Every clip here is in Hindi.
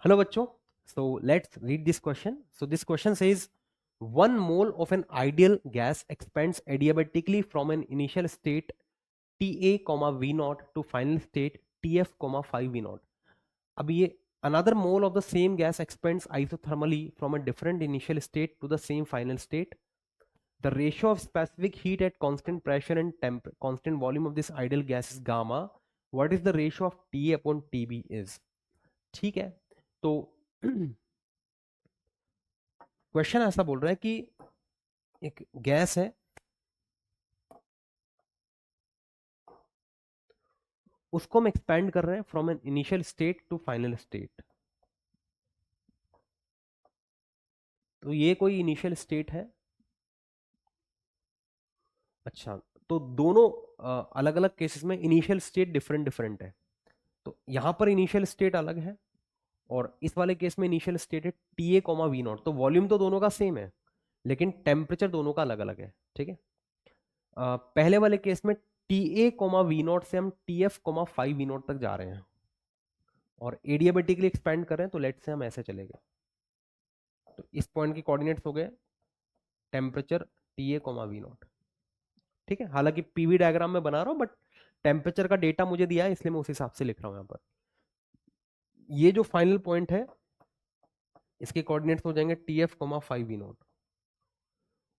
Hello bachcho, so let's read this question. So this question says 1 mole of an ideal gas expands adiabatically from an initial state Ta, V naught to final state Tf, 5 V naught. अब ये another mole of the same gas expands isothermally from a different initial state to the same final state. The ratio of specific heat at constant pressure and constant volume of this ideal gas is gamma. What is the ratio of Ta upon Tb is? ठीक है, तो क्वेश्चन ऐसा बोल रहा है कि एक गैस है, उसको हम एक्सपेंड कर रहे हैं from an initial state to final state. तो ये कोई इनिशियल स्टेट है। अच्छा, तो दोनों अलग अलग केसेस में इनिशियल स्टेट डिफरेंट डिफरेंट है। तो यहां पर इनिशियल स्टेट अलग है और इस वाले केस में इनिशियल स्टेट है TA, V नॉट। तो वॉल्यूम तो दोनों का सेम है लेकिन टेम्परेचर दोनों का अलग अलग है। ठीक है, पहले वाले केस में TA, V नॉट से हम TF, 5 V नॉट तक जा रहे हैं और एडियाबेटिकली एक्सपेंड कर रहे हैं। तो लेट से हम ऐसे चले गए, तो इस पॉइंट के कोऑर्डिनेट्स हो गए टेम्परेचर TA, V नॉट। ठीक है, हालांकि पीवी डायग्राम में बना रहा हूं बट टेम्परेचर का डेटा मुझे दिया है इसलिए मैं उस हिसाब से लिख रहा हूं। यहां पर ये जो फाइनल पॉइंट है इसके कोऑर्डिनेट्स हो जाएंगे TF, 5 V नॉट।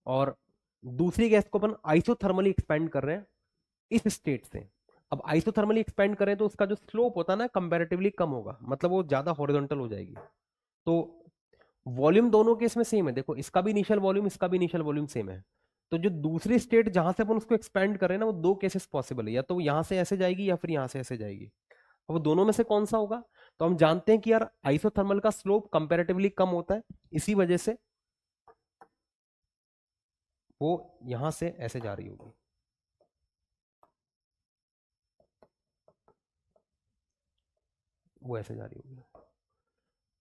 और दूसरी गैस को अपन आइसोथर्मली एक्सपेंड कर रहे हैं इस स्टेट से। अब आइसोथर्मली एक्सपेंड करें तो उसका जो स्लोप होता है ना कंपैरेटिवली कम होगा, मतलब वो ज्यादा हॉरिजॉन्टल हो जाएगी। तो वॉल्यूम दोनों केस में सेम है, देखो इसका भी इनिशियल वॉल्यूम इसका भी इनिशियल वॉल्यूम सेम है। तो जो दूसरी स्टेट जहां से अपन उसको एक्सपेंड कर रहे हैं ना वो दो केसेस पॉसिबल है, या तो यहां से ऐसे जाएगी या फिर यहां से ऐसे जाएगी। अब वो दोनों में से कौन सा होगा? तो हम जानते हैं कि यार आइसोथर्मल का स्लोप कंपैरेटिवली कम होता है, इसी वजह से वो यहां से ऐसे जा रही होगी। वो ऐसे जा रही होगी।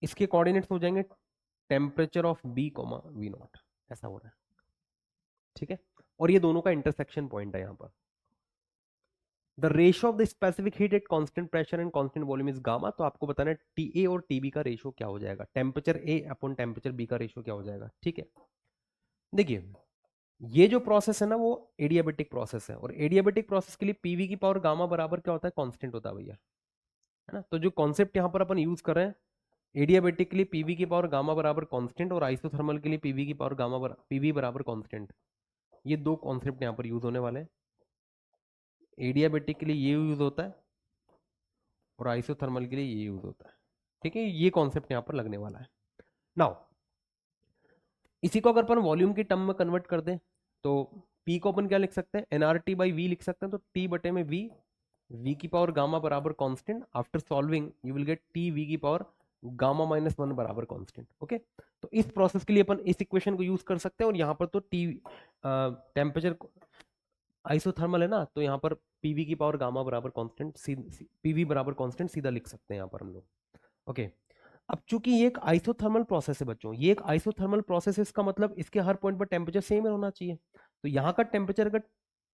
इसके कोऑर्डिनेट्स हो जाएंगे temperature of B, V not. ऐसा हो रहा है। ठीक है, और ये दोनों का इंटरसेक्शन पॉइंट है यहां पर। The ratio of the specific heat at constant pressure and constant volume is gamma. तो आपको बताना है TA और TB का रेशियो क्या हो जाएगा, temperature A upon temperature B का रेशियो क्या हो जाएगा। ठीक है, देखिए ये जो प्रोसेस है ना वो एडियाबेटिक प्रोसेस है और एडियाबेटिक प्रोसेस के लिए PV की पावर गामा बराबर क्या होता है, कांस्टेंट होता है भैया, है ना। तो जो कॉन्सेप्ट यहां पर अपन यूज कर रहे हैं, एडियाबेटिक के लिए PV की पावर गामा बराबर कांस्टेंट और आइसोथर्मल के लिए PV की पावर PV बराबर कांस्टेंट, ये दो कॉन्सेप्ट यहां पर यूज होने वाले हैं। एडियाबेटिक के लिए ये यूज होता है और आइसोथर्मल के लिए ये यूज होता है। ठीक है, ये कॉन्सेप्ट यहां पर लगने वाला है। नाउ इसी को अगर अपन वॉल्यूम की टर्म में कन्वर्ट कर दें तो P को अपन क्या लिख सकते हैं, nRT/V लिख सकते हैं। तो T बटे में V की पावर गामा बराबर constant. After solving you will get TV की पावर गामा -1 बराबर कांस्टेंट। ओके, तो इस प्रोसेस के लिए अपन इस इक्वेशन को यूज कर सकते हैं और यहाँ पर तो टेम्परेचर आइसोथर्मल है ना, तो यहाँ पर PV की पावर गामा बराबर कांस्टेंट, PV बराबर कांस्टेंट सीधा लिख सकते हैं यहाँ पर हम लोग। ओके, अब चूंकि ये एक आइसोथर्मल प्रोसेस है बच्चों, ये एक आइसोथर्मल प्रोसेस है, इसका मतलब इसके हर पॉइंट पर टेम्परेचर सेम होना चाहिए। तो यहाँ का टेम्परेचर अगर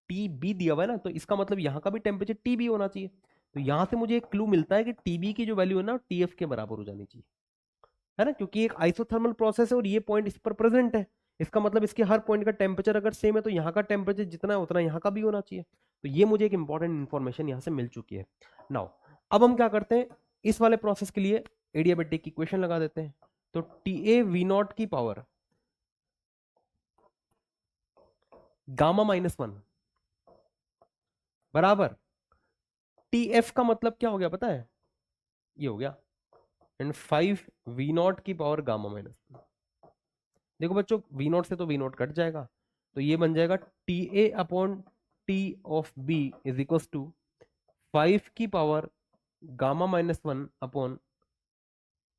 TB दिया हुआ है ना, तो इसका मतलब यहाँ का भी टेम्परेचर TB होना चाहिए। तो यहाँ से मुझे एक क्लू मिलता है कि TB की जो वैल्यू है ना TF के बराबर हो जानी चाहिए, है ना, क्योंकि एक आइसोथर्मल प्रोसेस है और ये पॉइंट इस पर प्रेजेंट है। इसका मतलब इसके हर पॉइंट का टेम्परेचर अगर सेम है तो यहाँ का टेम्परेचर जितना है उतना यहाँ का भी होना चाहिए। तो ये मुझे एक इंपॉर्टेंट इन्फॉर्मेशन यहाँ से मिल चुकी है। नाउ अब हम क्या करते हैं, इस वाले प्रोसेस के लिए एडियाबेटिक इक्वेशन लगा देते हैं। तो TA V नॉट की पावर गामा -1 बराबर TF का मतलब क्या हो गया पता है, ये हो गया एंड 5 V नॉट की पावर गामा -1। देखो बच्चों V नॉट से तो V नॉट कट जाएगा, तो ये बन जाएगा TA upon T of B is equal to 5 की पावर गामा -1 अपॉन,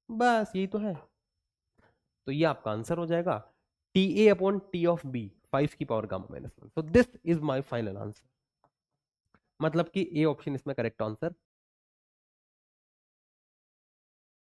बस यही तो है। तो ये आपका आंसर हो जाएगा TA upon T of B, 5 की power gamma -1। So this is my final answer. मतलब कि A ऑप्शन इसमें करेक्ट आंसर